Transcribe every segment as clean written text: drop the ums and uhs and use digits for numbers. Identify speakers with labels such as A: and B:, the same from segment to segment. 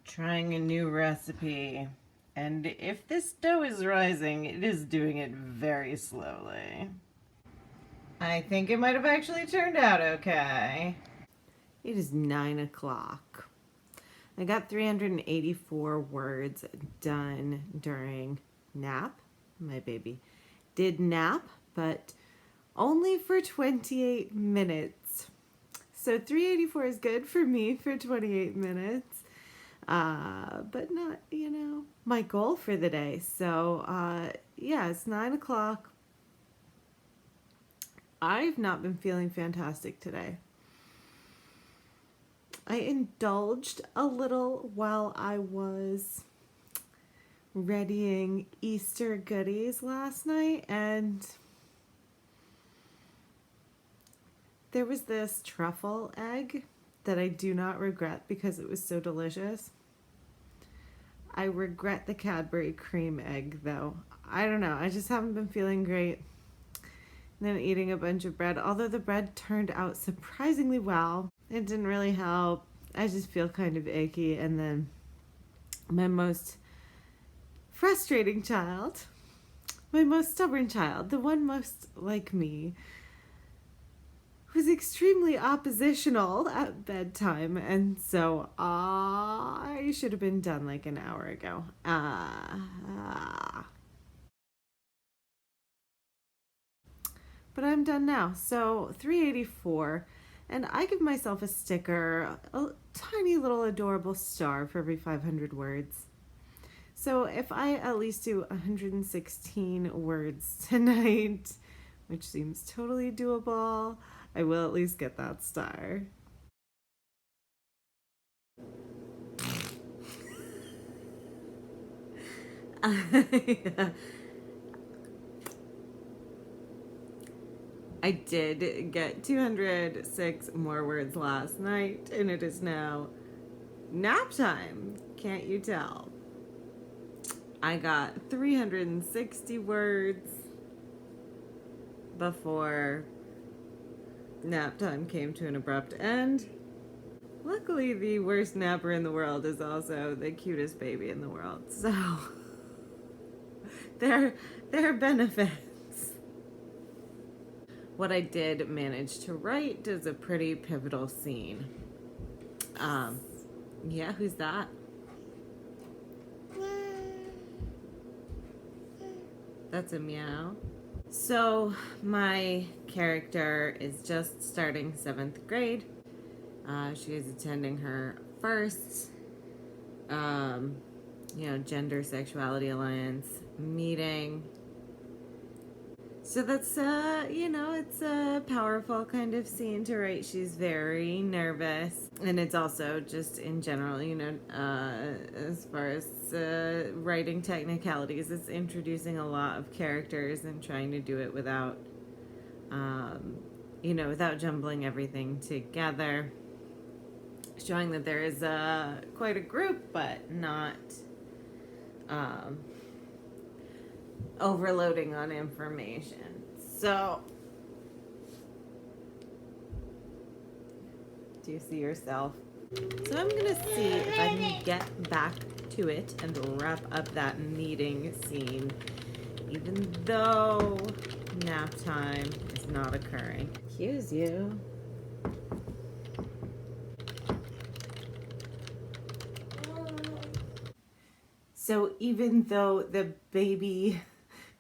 A: Trying a new recipe, and if this dough is rising, it is doing it very slowly. I think it might have actually turned out okay. It is 9 o'clock. I got 384 words done during nap. My baby did nap, but only for 28 minutes. So 384 is good for me for 28 minutes. But not, my goal for the day. So, yeah, it's 9 o'clock. I've not been feeling fantastic today. I indulged a little while I was readying Easter goodies last night, and there was this truffle egg that I do not regret because it was so delicious. I regret the Cadbury cream egg though. I don't know, I just haven't been feeling great. And then eating a bunch of bread, although the bread turned out surprisingly well. It didn't really help. I just feel kind of achy. And then my most frustrating child, my most stubborn child, the one most like me, was extremely oppositional at bedtime, and so I should have been done like an hour ago. But I'm done now. So 384, and I give myself a sticker, a tiny little adorable star for every 500 words. So if I at least do 116 words tonight, which seems totally doable, I will at least get that star. I did get 206 more words last night, and it is now nap time. Can't you tell? I got 360 words before nap time came to an abrupt end. Luckily, the worst napper in the world is also the cutest baby in the world, so there are benefits. What I did manage to write is a pretty pivotal scene. Yeah, who's that? That's a meow. So my character is just starting 7th grade. She is attending her first, gender sexuality alliance meeting. So that's, it's a powerful kind of scene to write. She's very nervous. And it's also just in general, as far as writing technicalities, it's introducing a lot of characters and trying to do it without, without jumbling everything together. Showing that there is quite a group, but not overloading on information. So, do you see yourself? So I'm gonna see if I can get back to it and wrap up that meeting scene, even though nap time is not occurring. Excuse you. So even though the baby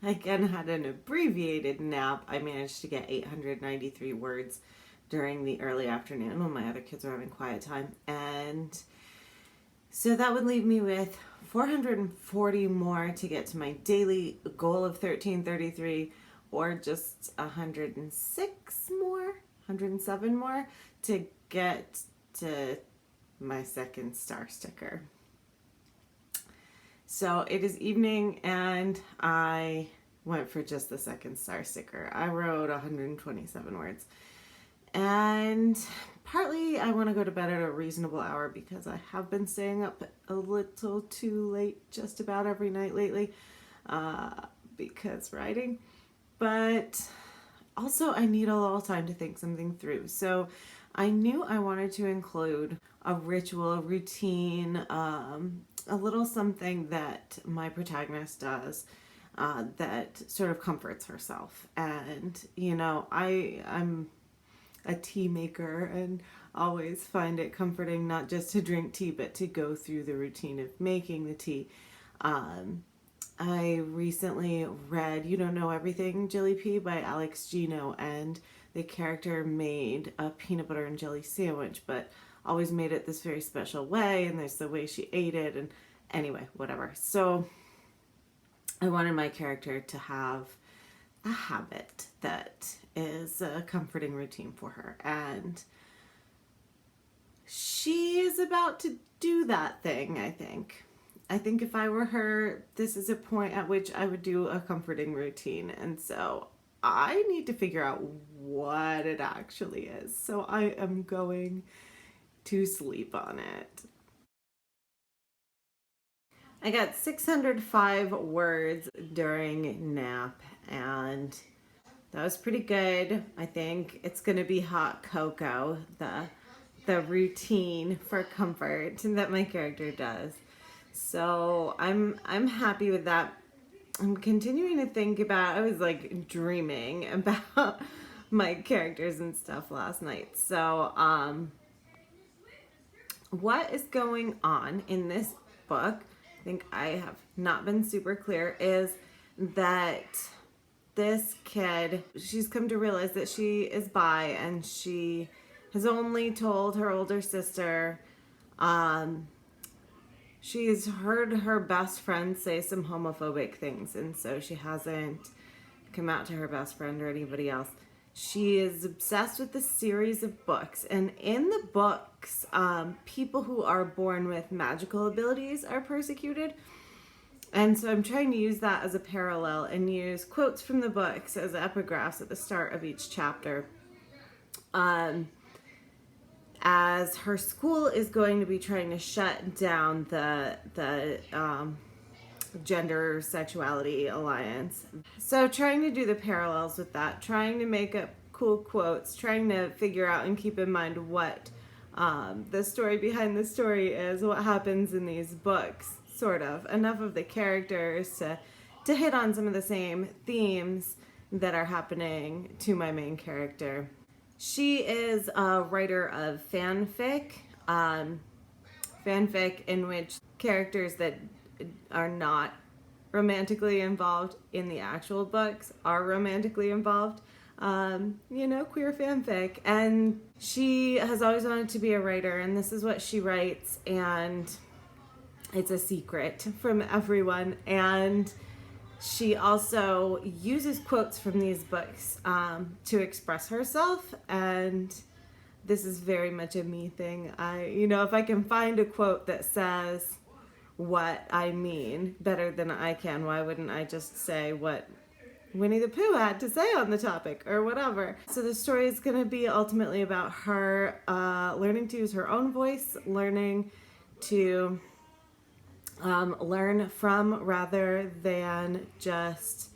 A: again had an abbreviated nap, I managed to get 893 words during the early afternoon when my other kids were having quiet time. And so that would leave me with 440 more to get to my daily goal of 1333, or just 106 more, 107 more to get to my second star sticker. So it is evening, and I went for just the second star sticker. I wrote 127 words. And partly I want to go to bed at a reasonable hour because I have been staying up a little too late just about every night lately because writing. But also I need a little time to think something through. So I knew I wanted to include a ritual, a routine, a little something that my protagonist does that sort of comforts herself. And, you know, I'm a tea maker and always find it comforting not just to drink tea, but to go through the routine of making the tea. I recently read You Don't Know Everything, Jilly Pea by Alex Gino, and the character made a peanut butter and jelly sandwich, but always made it this very special way, and there's the way she ate it, and anyway, whatever. So I wanted my character to have a habit that is a comforting routine for her, and she is about to do that thing, I think. I think if I were her, this is a point at which I would do a comforting routine. And so I need to figure out what it actually is. So I am going to sleep on it. I got 605 words during nap, and that was pretty good. I think it's going to be hot cocoa, the routine for comfort that my character does. So I'm happy with that. I'm continuing to think about, I was like dreaming about my characters and stuff last night. So what is going on in this book, I think I have not been super clear, is that this kid, she's come to realize that she is bi, and she has only told her older sister. She's heard her best friend say some homophobic things, and so she hasn't come out to her best friend or anybody else. She is obsessed with this series of books, and in the books, people who are born with magical abilities are persecuted. And so I'm trying to use that as a parallel and use quotes from the books as epigraphs at the start of each chapter. As her school is going to be trying to shut down the gender sexuality alliance. So trying to do the parallels with that, trying to make up cool quotes, trying to figure out and keep in mind what the story behind the story is, what happens in these books, sort of. Enough of the characters to hit on some of the same themes that are happening to my main character. She is a writer of fanfic in which characters that are not romantically involved in the actual books are romantically involved. Queer fanfic. And she has always wanted to be a writer, and this is what she writes, and it's a secret from everyone. And she also uses quotes from these books to express herself, and this is very much a me thing. If I can find a quote that says what I mean better than I can, why wouldn't I just say what Winnie the Pooh had to say on the topic or whatever? So the story is going to be ultimately about her learning to use her own voice, learning to learn from rather than just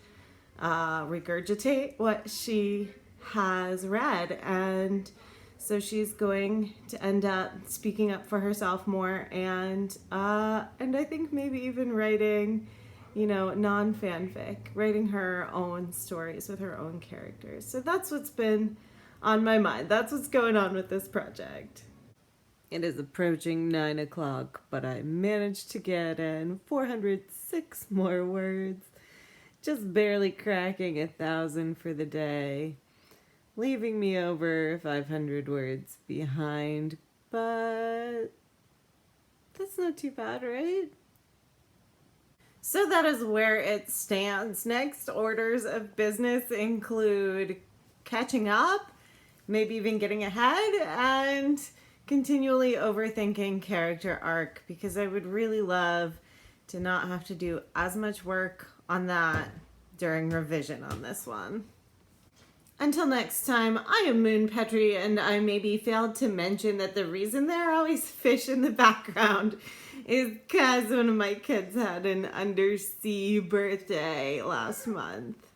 A: regurgitate what she has read. And so she's going to end up speaking up for herself more, and I think maybe even writing, non-fanfic, writing her own stories with her own characters. So that's what's been on my mind. That's what's going on with this project. It is approaching 9 o'clock, but I managed to get in 406 more words, just barely cracking 1,000 for the day, leaving me over 500 words behind, but that's not too bad, right? So that is where it stands. Next orders of business include catching up, maybe even getting ahead, and continually overthinking character arc, because I would really love to not have to do as much work on that during revision on this one. Until next time, I am Moon Petrie, and I maybe failed to mention that the reason there are always fish in the background is because one of my kids had an undersea birthday last month.